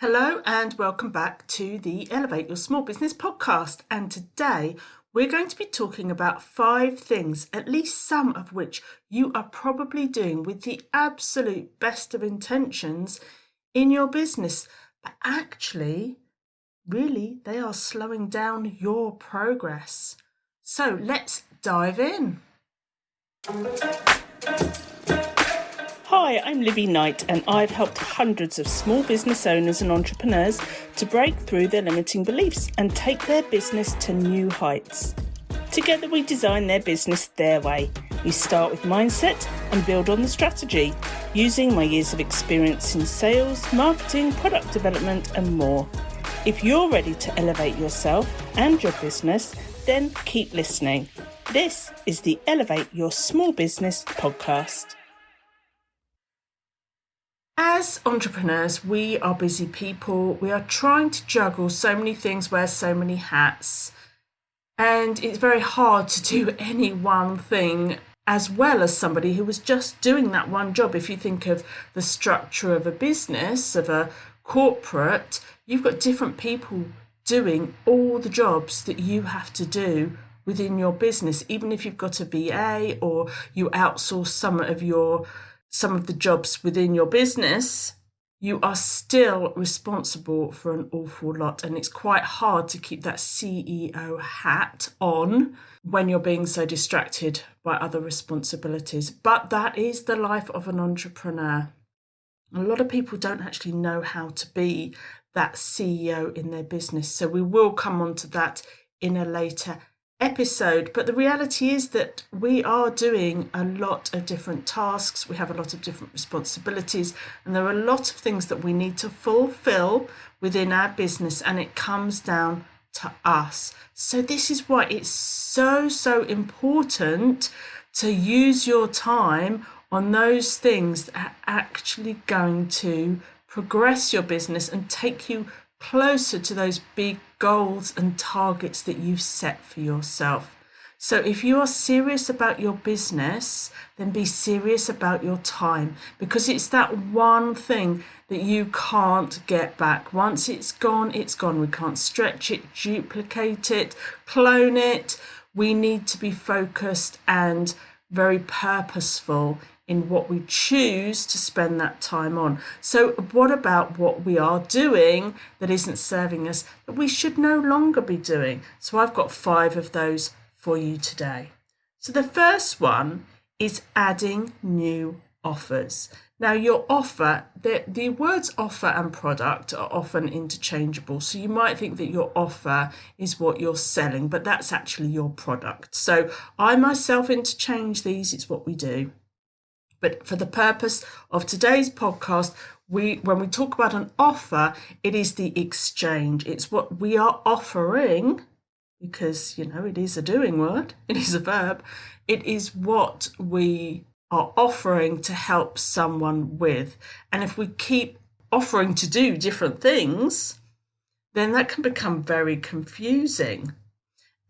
Hello and welcome back to the Elevate Your Small Business podcast. And today we're going to be talking about 5 things, at least some of which you are probably doing with the absolute best of intentions in your business. But actually, really, they are slowing down your progress. So let's dive in. Hi, I'm Libby Knight, and I've helped hundreds of small business owners and entrepreneurs to break through their limiting beliefs and take their business to new heights. Together we design their business their way. We start with mindset and build on the strategy, using my years of experience in sales, marketing, product development and more. If you're ready to elevate yourself and your business, then keep listening. This is the Elevate Your Small Business podcast. As entrepreneurs, we are busy people. We are trying to juggle so many things, wear so many hats, and it's very hard to do any one thing as well as somebody who was just doing that one job. If you think of the structure of a business, of a corporate, you've got different people doing all the jobs that you have to do within your business. Even if you've got a VA or you outsource some of the jobs within your business, you are still responsible for an awful lot. And it's quite hard to keep that CEO hat on when you're being so distracted by other responsibilities. But that is the life of an entrepreneur. A lot of people don't actually know how to be that CEO in their business. So we will come on to that in a later episode. But the reality is that we are doing a lot of different tasks. We have a lot of different responsibilities, and there are a lot of things that we need to fulfill within our business, and it comes down to us. So this is why it's so important to use your time on those things that are actually going to progress your business and take you closer to those big goals and targets that you've set for yourself. So if you are serious about your business, then be serious about your time, because it's that one thing that you can't get back. Once it's gone, it's gone. We can't stretch it, duplicate it, clone it. We need to be focused and very purposeful in what we choose to spend that time on. So what about what we are doing that isn't serving us, that we should no longer be doing? So I've got 5 of those for you today. So the first one is adding new offers. Now your offer, the words offer and product are often interchangeable. So you might think that your offer is what you're selling, but that's actually your product. So I myself interchange these, it's what we do. But for the purpose of today's podcast, when we talk about an offer, it is the exchange. It's what we are offering, because, it is a doing word, it is a verb. It is what we are offering to help someone with. And if we keep offering to do different things, then that can become very confusing.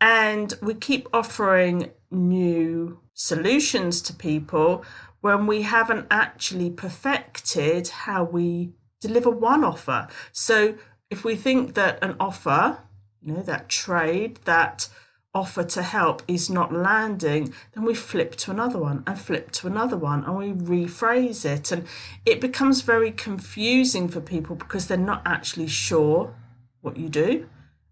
And we keep offering new solutions to people when we haven't actually perfected how we deliver one offer. So if we think that an offer, that trade, that offer to help is not landing, then we flip to another one and flip to another one, and we rephrase it. And it becomes very confusing for people because they're not actually sure what you do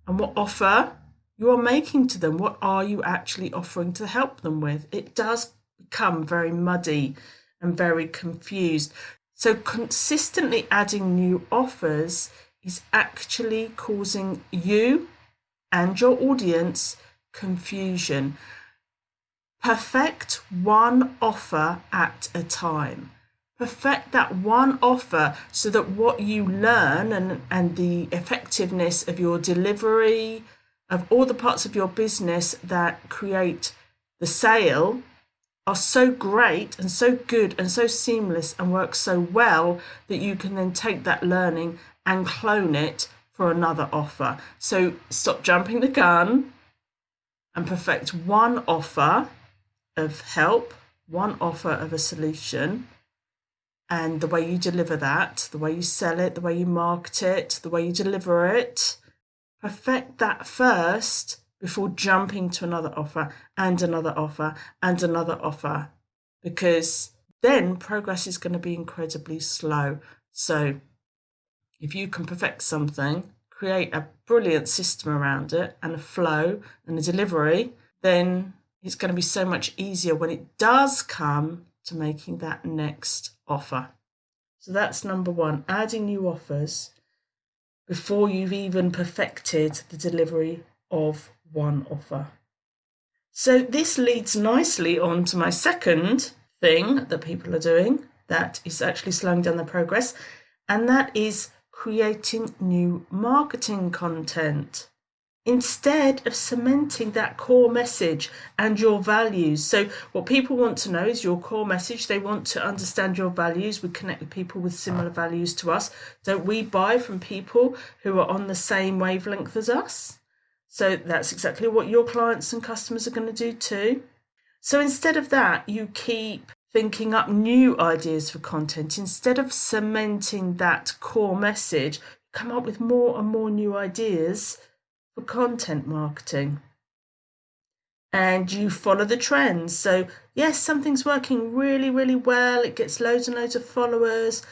and what offer you are making to them. What are you actually offering to help them with? It does become very muddy and very confused. So consistently adding new offers is actually causing you and your audience confusion. Perfect one offer at a time. Perfect that one offer so that what you learn and the effectiveness of your delivery, of all the parts of your business that create the sale, are so great and so good and so seamless and work so well that you can then take that learning and clone it for another offer. So stop jumping the gun and perfect one offer of help, one offer of a solution, and the way you deliver that, the way you sell it, the way you market it, the way you deliver it. Perfect that first before jumping to another offer and another offer and another offer, because then progress is going to be incredibly slow. So if you can perfect something, create a brilliant system around it and a flow and a delivery, then it's going to be so much easier when it does come to making that next offer. So that's number one, adding new offers before you've even perfected the delivery of one offer. So this leads nicely on to my second thing that people are doing that is actually slowing down their progress, and that is creating new marketing content instead of cementing that core message and your values. So what people want to know is your core message. They want to understand your values. We connect with people with similar values to us. Don't we buy from people who are on the same wavelength as us? So that's exactly what your clients and customers are going to do too. So instead of that, you keep thinking up new ideas for content. Instead of cementing that core message, come up with more and more new ideas for content marketing. And you follow the trends. So yes, something's working really, really well. It gets loads and loads of followers,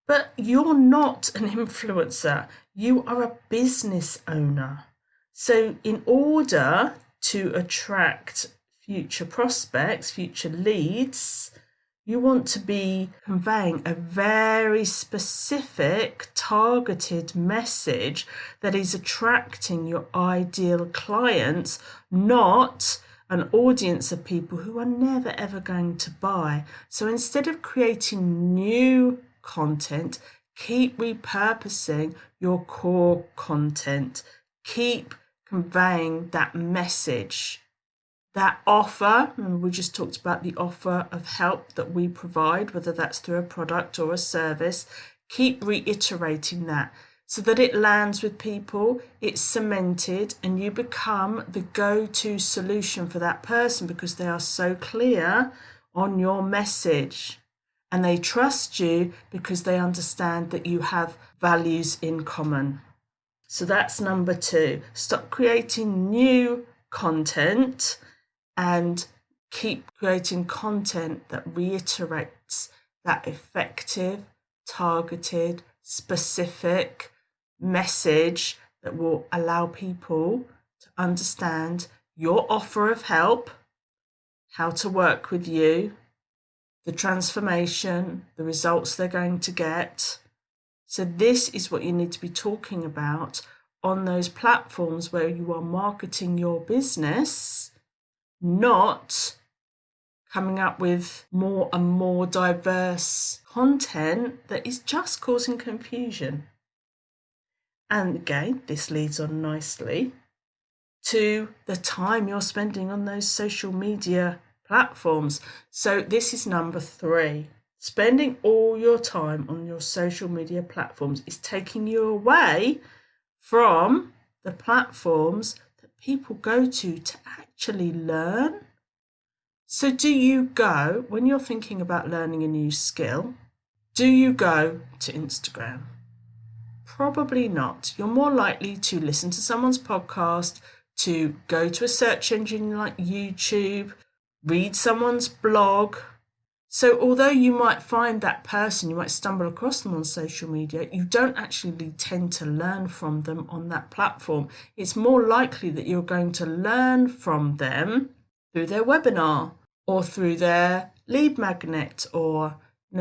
but you're not an influencer. You are a business owner. So in order to attract future prospects, future leads, you want to be conveying a very specific, targeted message that is attracting your ideal clients, not an audience of people who are never ever going to buy. So instead of creating new content, keep repurposing your core content. Keep conveying that message. That offer, remember we just talked about the offer of help that we provide, whether that's through a product or a service. Keep reiterating that so that it lands with people, it's cemented, and you become the go-to solution for that person because they are so clear on your message. And they trust you because they understand that you have values in common. So that's number two. Stop creating new content and keep creating content that reiterates that effective, targeted, specific message that will allow people to understand your offer of help, how to work with you, the transformation, the results they're going to get. So this is what you need to be talking about on those platforms where you are marketing your business, not coming up with more and more diverse content that is just causing confusion. And again, this leads on nicely to the time you're spending on those social media platforms. So this is number three. Spending all your time on your social media platforms is taking you away from the platforms that people go to actually learn. So do you go, when you're thinking about learning a new skill, do you go to Instagram? Probably not. You're more likely to listen to someone's podcast, to go to a search engine like YouTube, read someone's blog. So although you might find that person, you might stumble across them on social media, you don't actually tend to learn from them on that platform. It's more likely that you're going to learn from them through their webinar or through their lead magnet or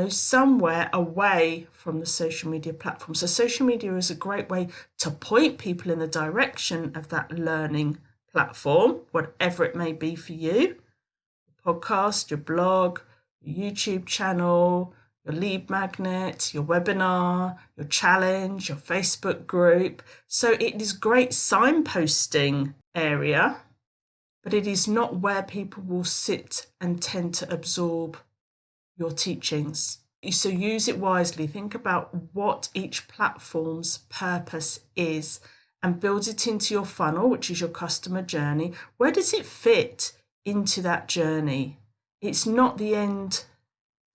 somewhere away from the social media platform. So social media is a great way to point people in the direction of that learning platform, whatever it may be for you. Your podcast, your blog, your YouTube channel, your lead magnet, your webinar, your challenge, your Facebook group. So it is great signposting area, but it is not where people will sit and tend to absorb your teachings. So use it wisely. Think about what each platform's purpose is and build it into your funnel, which is your customer journey. Where does it fit into that journey? It's not the end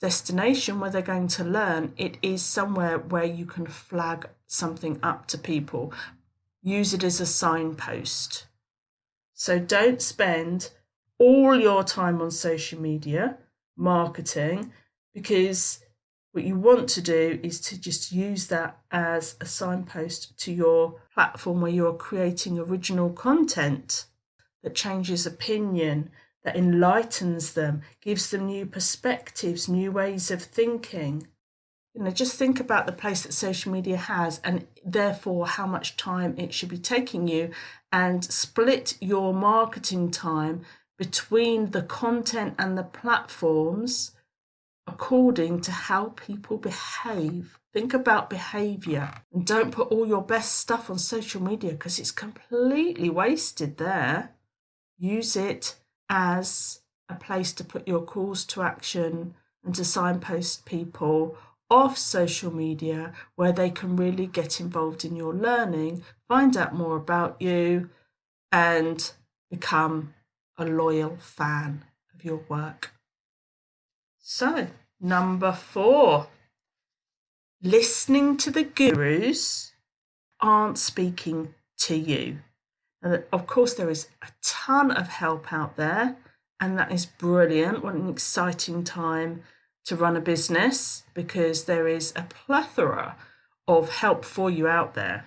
destination where they're going to learn, it is somewhere where you can flag something up to people. Use it as a signpost. So don't spend all your time on social media marketing, because what you want to do is to just use that as a signpost to your platform where you're creating original content that changes opinion, that enlightens them, gives them new perspectives, new ways of thinking. Just think about the place that social media has, and therefore how much time it should be taking you, and split your marketing time between the content and the platforms according to how people behave. Think about behavior, and don't put all your best stuff on social media because it's completely wasted there. Use it as a place to put your calls to action and to signpost people off social media where they can really get involved in your learning, find out more about you, and become a loyal fan of your work. So, number 4, listening to the gurus aren't speaking to you. And of course, there is a ton of help out there, and that is brilliant. What an exciting time to run a business, because there is a plethora of help for you out there.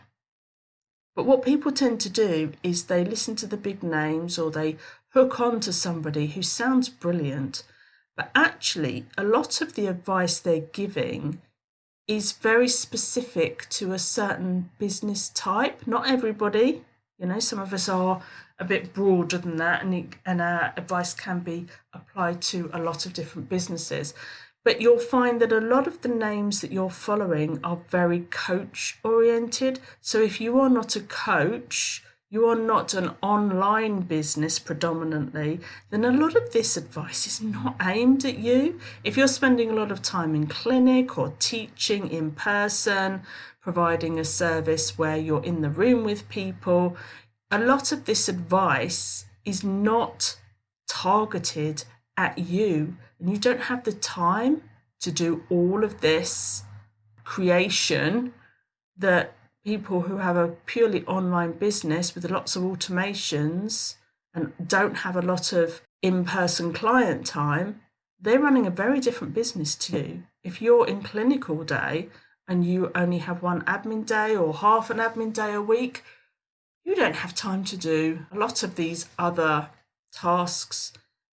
But what people tend to do is they listen to the big names, or they hook on to somebody who sounds brilliant, but actually a lot of the advice they're giving is very specific to a certain business type. Not everybody. Some of us are a bit broader than that, and our advice can be applied to a lot of different businesses. But you'll find that a lot of the names that you're following are very coach oriented. So if you are not a coach, you are not an online business predominantly, then a lot of this advice is not aimed at you. If you're spending a lot of time in clinic or teaching in person, providing a service where you're in the room with people, a lot of this advice is not targeted at you, and you don't have the time to do all of this creation that people who have a purely online business with lots of automations and don't have a lot of in-person client time, they're running a very different business to you. If you're in clinic all day and you only have one admin day or half an admin day a week, you don't have time to do a lot of these other tasks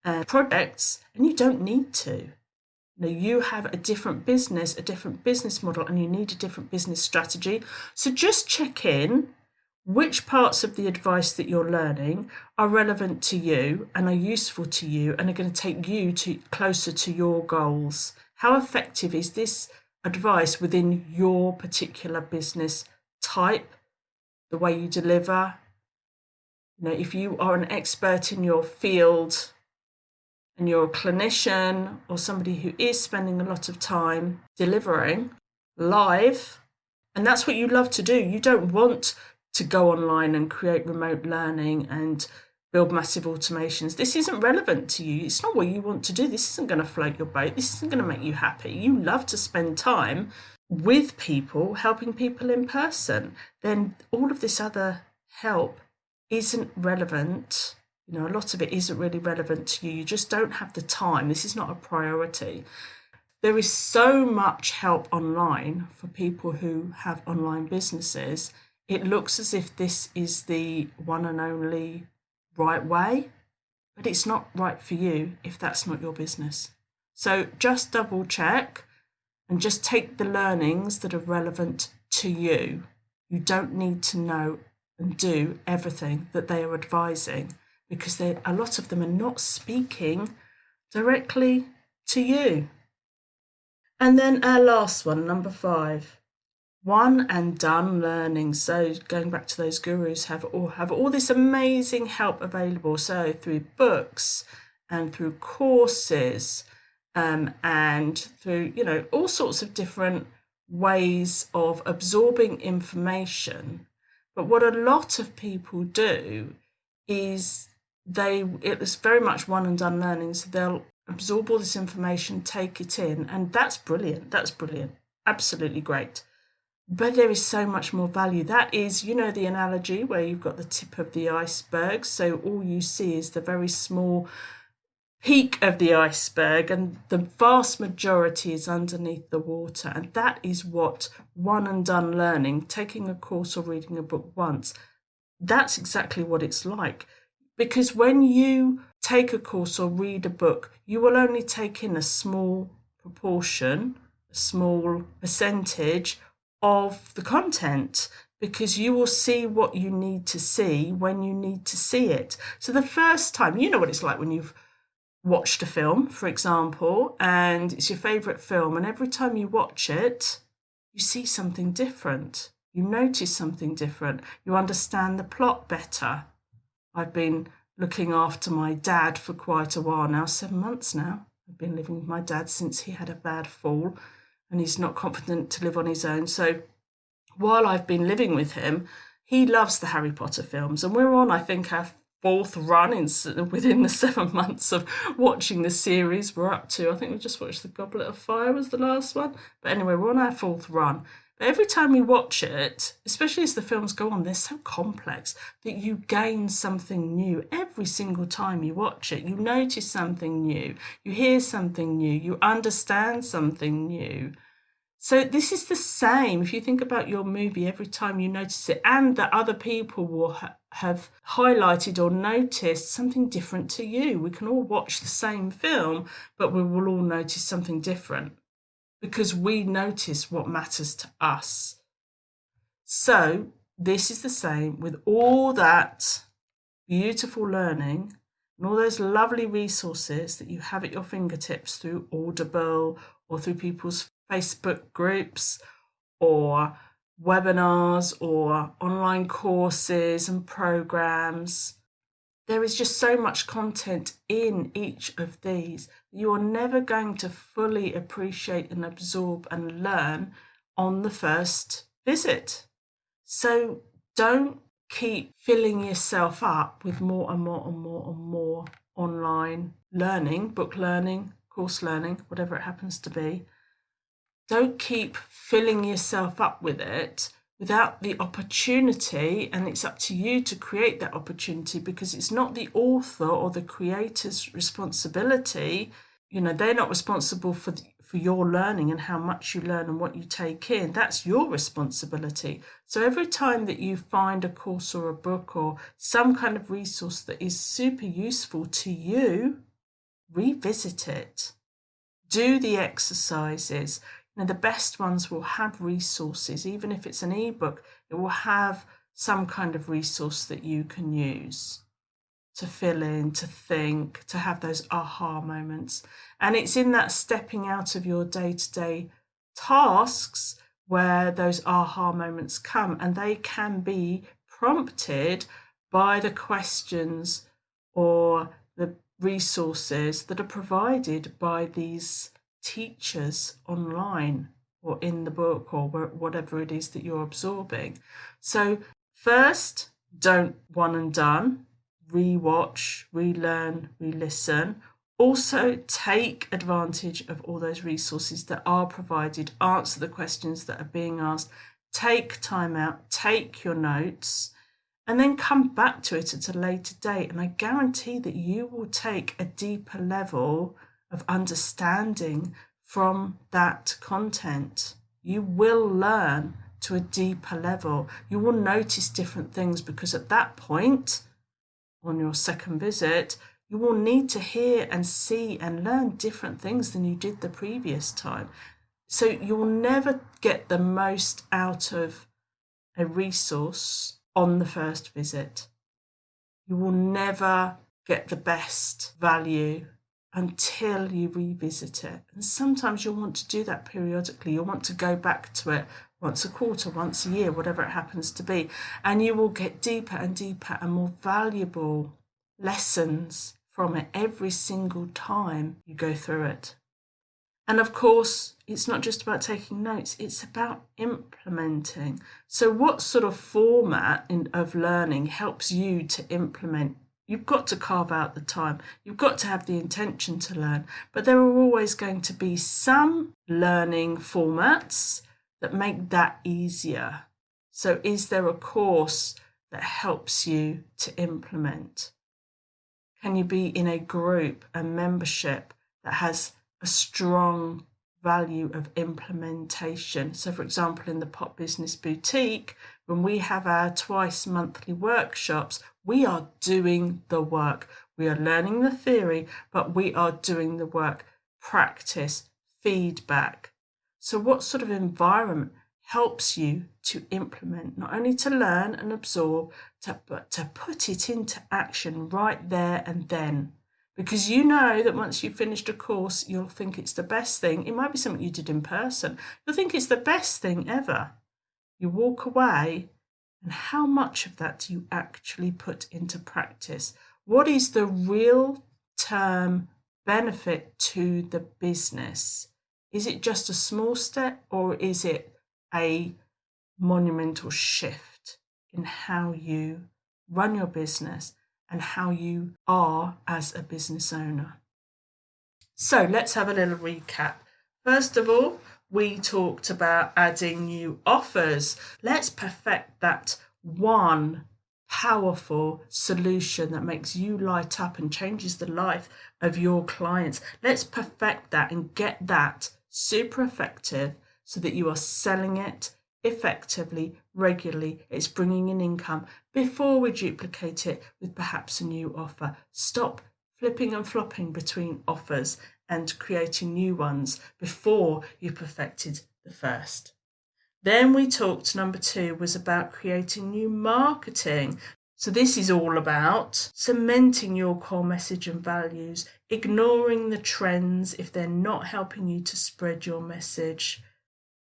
and projects, and you don't need to. You have a different business model, and you need a different business strategy. So just check in which parts of the advice that you're learning are relevant to you and are useful to you and are going to take you closer to your goals. How effective is this advice within your particular business type, the way you deliver? If you are an expert in your field and you're a clinician or somebody who is spending a lot of time delivering live, and that's what you love to do. You don't want to go online and create remote learning and build massive automations. This isn't relevant to you. It's not what you want to do. This isn't going to float your boat. This isn't going to make you happy. You love to spend time with people, helping people in person. Then all of this other help isn't relevant. A lot of it isn't really relevant to you. You just don't have the time. This is not a priority. There is so much help online for people who have online businesses. It looks as if this is the one and only right way, but it's not right for you if that's not your business. So just double check and just take the learnings that are relevant to you. You don't need to know and do everything that they are advising, because a lot of them are not speaking directly to you. And then our last one, number 5, one and done learning. So going back to those gurus, have all this amazing help available. So through books and through courses and through, all sorts of different ways of absorbing information. But what a lot of people do is it is very much one and done learning. So they'll absorb all this information, take it in, and that's brilliant. That's brilliant. Absolutely great. But there is so much more value. That is, you know, the analogy where you've got the tip of the iceberg. So all you see is the very small peak of the iceberg, and the vast majority is underneath the water. And that is what one and done learning, taking a course or reading a book once, that's exactly what it's like. Because when you take a course or read a book, you will only take in a small proportion, a small percentage of the content, because you will see what you need to see when you need to see it. So the first time, you know what it's like when you've watched a film, for example, and it's your favourite film, and every time you watch it, you see something different. You notice something different. You understand the plot better. I've been looking after my dad for quite a while now, 7 months now. I've been living with my dad since he had a bad fall, and he's not confident to live on his own. So while I've been living with him, he loves the Harry Potter films, and we're on, I think, our fourth run within the 7 months of watching the series. We're up to, I think we just watched The Goblet of Fire was the last one. But anyway, we're on our fourth run. But every time we watch it, especially as the films go on, they're so complex that you gain something new. Every single time you watch it, you notice something new, you hear something new, you understand something new. So this is the same. If you think about your movie, every time you notice it, and that other people will have highlighted or noticed something different to you. We can all watch the same film, but we will all notice something different because we notice what matters to us. So this is the same with all that beautiful learning and all those lovely resources that you have at your fingertips through Audible or through people's Facebook groups or webinars or online courses and programs. There is just so much content in each of these. You are never going to fully appreciate and absorb and learn on the first visit. So don't keep filling yourself up with more and more and more and more online learning, book learning, course learning, whatever it happens to be. Don't keep filling yourself up with it without the opportunity, and it's up to you to create that opportunity, because it's not the author or the creator's responsibility. You know, they're not responsible for your learning and how much you learn and what you take in. That's your responsibility. So every time that you find a course or a book or some kind of resource that is super useful to you, revisit it. Do the exercises. You know, the best ones will have resources. Even if it's an ebook, it will have some kind of resource that you can use to fill in, to think, to have those aha moments. And it's in that stepping out of your day-to-day tasks where those aha moments come, and they can be prompted by the questions or the resources that are provided by these teachers online or in the book or whatever it is that you're absorbing. So first, don't one and done. Rewatch, relearn, re-listen. Also take advantage of all those resources that are provided. Answer the questions that are being asked. Take time out, take your notes, and then come back to it at a later date. And I guarantee that you will take a deeper level of understanding from that content. You will learn to a deeper level. You will notice different things, because at that point, on your second visit, you will need to hear and see and learn different things than you did the previous time. So you will never get the most out of a resource on the first visit. You will never get the best value until you revisit it. And sometimes you'll want to do that periodically. You'll want to go back to it once a quarter, once a year, whatever it happens to be. And you will get deeper and deeper and more valuable lessons from it every single time you go through it. And of course, it's not just about taking notes, it's about implementing. So what sort of format of learning helps you to implement You've got to carve out the time. You've got to have the intention to learn. But there are always going to be some learning formats that make that easier. So is there a course that helps you to implement? Can you be in a group, a membership that has a strong value of implementation? So for example, in the Pop Business Boutique, when we have our twice monthly workshops, we are doing the work. We are learning the theory, but we are doing the work, practice, feedback. So what sort of environment helps you to implement, not only to learn and absorb, but to put it into action right there and then? Because you know that once you've finished a course, you'll think it's the best thing. It might be something you did in person. You'll think it's the best thing ever. You walk away, and how much of that do you actually put into practice? What is the real term benefit to the business? Is it just a small step, or is it a monumental shift in how you run your business and how you are as a business owner? So let's have a little recap. First of all, we talked about adding new offers. Let's perfect that one powerful solution that makes you light up and changes the life of your clients. Let's perfect that and get that super effective so that you are selling it effectively, regularly. It's bringing in income before we duplicate it with perhaps a new offer. Stop flipping and flopping between offers and creating new ones before you've perfected the first. Then we talked, number 2 was about creating new marketing. So this is all about cementing your core message and values, ignoring the trends if they're not helping you to spread your message,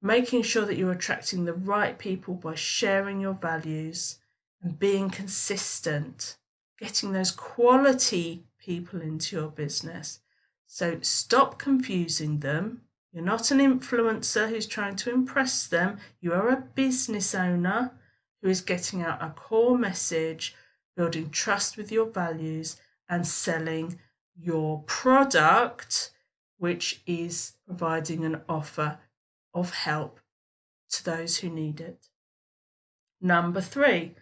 making sure that you're attracting the right people by sharing your values and being consistent, getting those quality people into your business. So stop confusing them. You're not an influencer who's trying to impress them. You are a business owner who is getting out a core message, building trust with your values, and selling your product, which is providing an offer of help to those who need it. Number 3,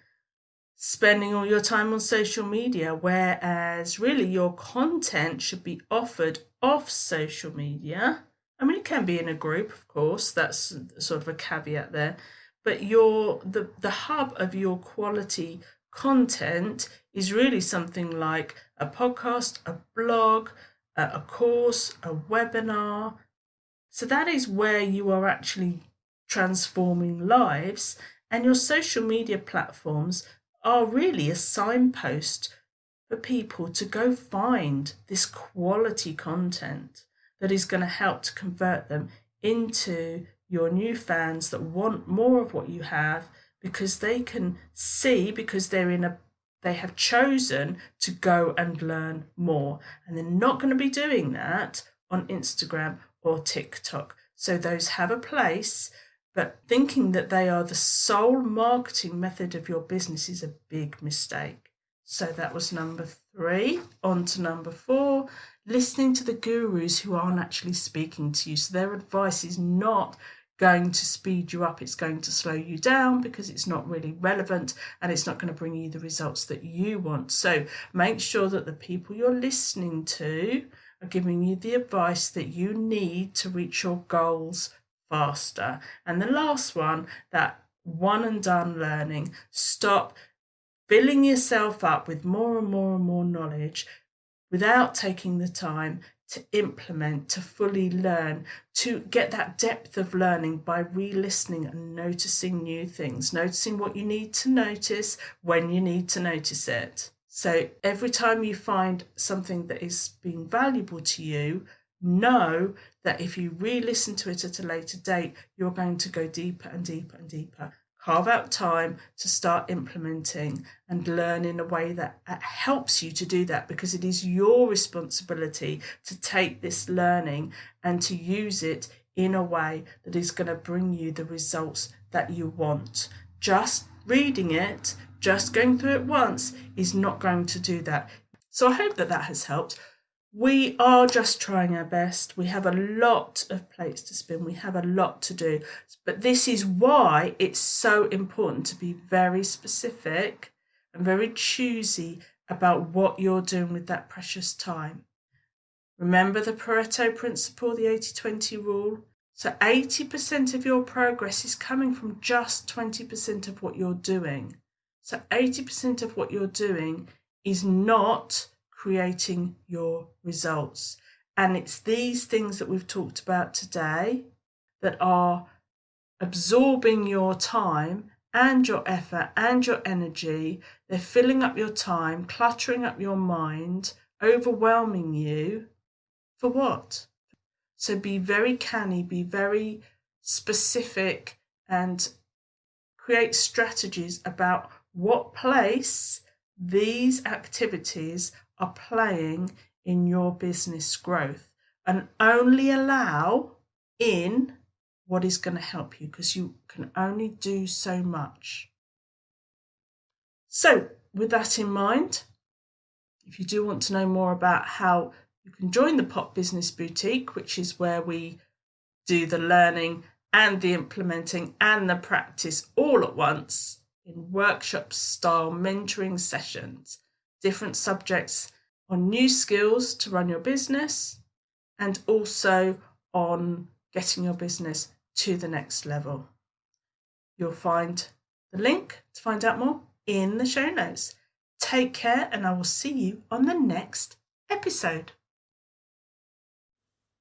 spending all your time on social media, whereas really your content should be offered off social media. I mean, it can be in a group, of course, that's sort of a caveat there, but the hub of your quality content is really something like a podcast, a blog, a course, a webinar. So that is where you are actually transforming lives, and your social media platforms are really a signpost for people to go find this quality content that is going to help to convert them into your new fans that want more of what you have, because they can see, because they have chosen to go and learn more, and they're not going to be doing that on Instagram or TikTok. So those have a place, but thinking that they are the sole marketing method of your business is a big mistake. So that was number 3. On to number 4, listening to the gurus who aren't actually speaking to you. So their advice is not going to speed you up, it's going to slow you down because it's not really relevant and it's not going to bring you the results that you want. So make sure that the people you're listening to are giving you the advice that you need to reach your goals faster. And the last one, that one and done learning. Stop filling yourself up with more and more and more knowledge without taking the time to implement, to fully learn, to get that depth of learning by re-listening and noticing new things, noticing what you need to notice when you need to notice it. So every time you find something that is being valuable to you, know that if you re-listen to it at a later date, you're going to go deeper and deeper and deeper. Carve out time to start implementing and learn in a way that helps you to do that, because it is your responsibility to take this learning and to use it in a way that is going to bring you the results that you want. Just reading it Just going through it once is not going to do that. So I hope that has helped. We are just trying our best. We have a lot of plates to spin. We have a lot to do. But this is why it's so important to be very specific and very choosy about what you're doing with that precious time. Remember the Pareto principle, the 80-20 rule? So 80% of your progress is coming from just 20% of what you're doing. So 80% of what you're doing is not creating your results. And it's these things that we've talked about today that are absorbing your time and your effort and your energy. They're filling up your time, cluttering up your mind, overwhelming you. For what? So be very canny, be very specific, and create strategies about what place these activities are playing in your business growth, and only allow in what is going to help you, because you can only do so much. So with that in mind, if you do want to know more about how you can join the Pop Business Boutique, which is where we do the learning and the implementing and the practice all at once in workshop style mentoring sessions, different subjects on new skills to run your business and also on getting your business to the next level. You'll find the link to find out more in the show notes. Take care, and I will see you on the next episode.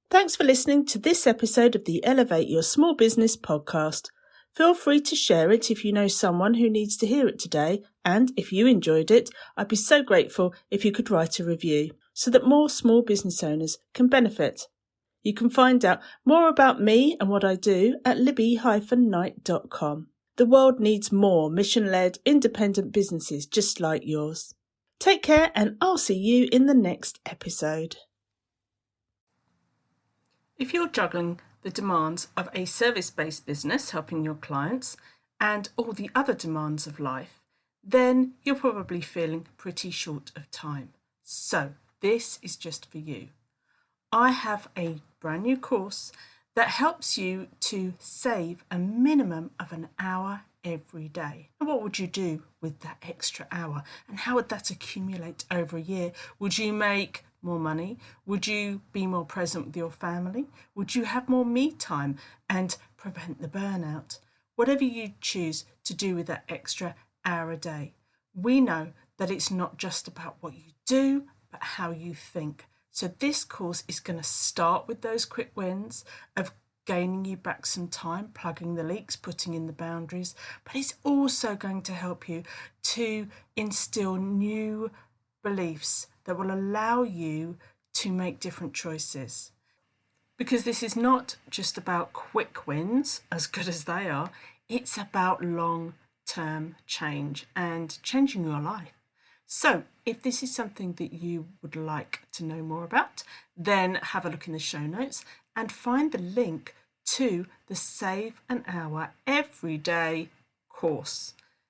Thanks for listening to this episode of the Elevate Your Small Business podcast. Feel free to share it if you know someone who needs to hear it today, and if you enjoyed it, I'd be so grateful if you could write a review so that more small business owners can benefit. You can find out more about me and what I do at libby-knight.com. The world needs more mission-led, independent businesses just like yours. Take care, and I'll see you in the next episode. If you're juggling the demands of a service-based business helping your clients and all the other demands of life, then you're probably feeling pretty short of time. So this is just for you. I have a brand new course that helps you to save a minimum of an hour every day. And what would you do with that extra hour? And how would that accumulate over a year? Would you make more money? Would you be more present with your family? Would you have more me time and prevent the burnout? Whatever you choose to do with that extra hour a day, we know that it's not just about what you do, but how you think. So this course is going to start with those quick wins of gaining you back some time, plugging the leaks, putting in the boundaries, but it's also going to help you to instill new beliefs that will allow you to make different choices. Because this is not just about quick wins, as good as they are, it's about long-term change and changing your life. So if this is something that you would like to know more about, then have a look in the show notes and find the link to the Save an Hour Every Day course.